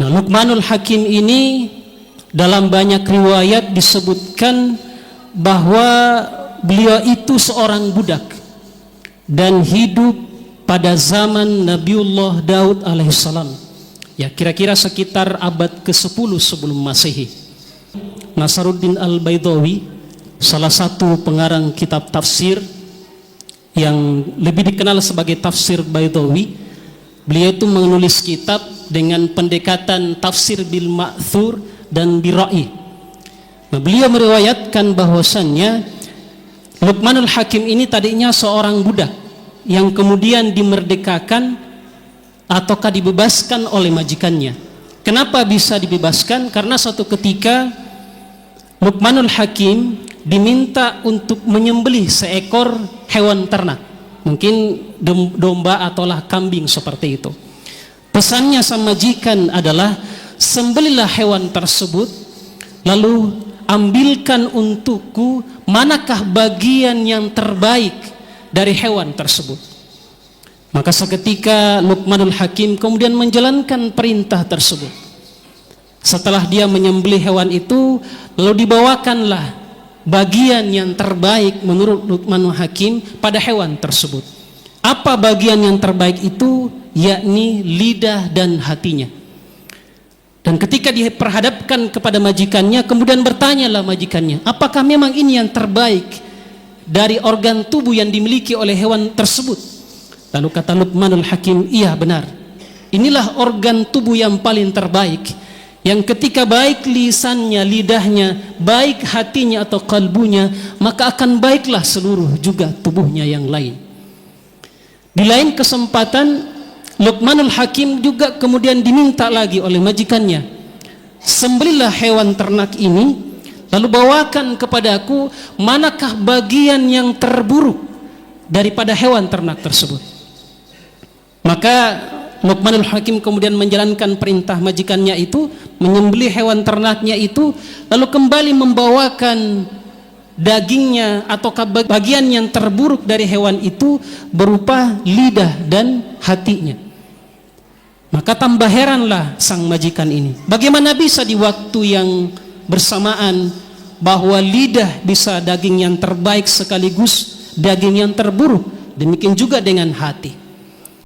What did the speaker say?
Nah, Luqmanul Hakim ini dalam banyak riwayat disebutkan bahwa beliau itu seorang budak dan hidup pada zaman Nabiullah Daud alaihissalam, ya kira-kira sekitar abad ke-10 sebelum Masehi. Nasaruddin Al-Baydawi, salah satu pengarang kitab tafsir yang lebih dikenal sebagai tafsir Baydawi, beliau itu menulis kitab dengan pendekatan tafsir bil ma'thur dan bira'i. Nah, beliau meriwayatkan bahwasannya Luqmanul Hakim ini tadinya seorang budak yang kemudian dimerdekakan ataukah dibebaskan oleh majikannya. Kenapa bisa dibebaskan? Karena suatu ketika Luqmanul Hakim diminta untuk menyembelih seekor hewan ternak, mungkin domba ataulah kambing seperti itu. Pesannya sama majikan adalah, sembelihlah hewan tersebut, lalu ambilkan untukku manakah bagian yang terbaik dari hewan tersebut. Maka seketika Luqmanul Hakim kemudian menjalankan perintah tersebut. Setelah dia menyembelih hewan itu, lalu dibawakanlah bagian yang terbaik menurut Luqmanul Hakim pada hewan tersebut. Apa bagian yang terbaik itu? Yakni lidah dan hatinya. Dan ketika diperhadapkan kepada majikannya, kemudian bertanyalah majikannya, apakah memang ini yang terbaik dari organ tubuh yang dimiliki oleh hewan tersebut? Lalu kata Luqmanul Hakim, iya benar, inilah organ tubuh yang paling terbaik, yang ketika baik lisannya, lidahnya, baik hatinya atau kalbunya, maka akan baiklah seluruh juga tubuhnya yang lain. Di lain kesempatan, Luqmanul Hakim juga kemudian diminta lagi oleh majikannya, sembelihlah hewan ternak ini, lalu bawakan kepadaku manakah bagian yang terburuk daripada hewan ternak tersebut. Maka Luqmanul Hakim kemudian menjalankan perintah majikannya itu, menyembelih hewan ternaknya itu, lalu kembali membawakan dagingnya atau bagian yang terburuk dari hewan itu berupa lidah dan hatinya. Maka tambah heranlah sang majikan ini, bagaimana bisa di waktu yang bersamaan bahwa lidah bisa daging yang terbaik sekaligus daging yang terburuk, demikian juga dengan hati.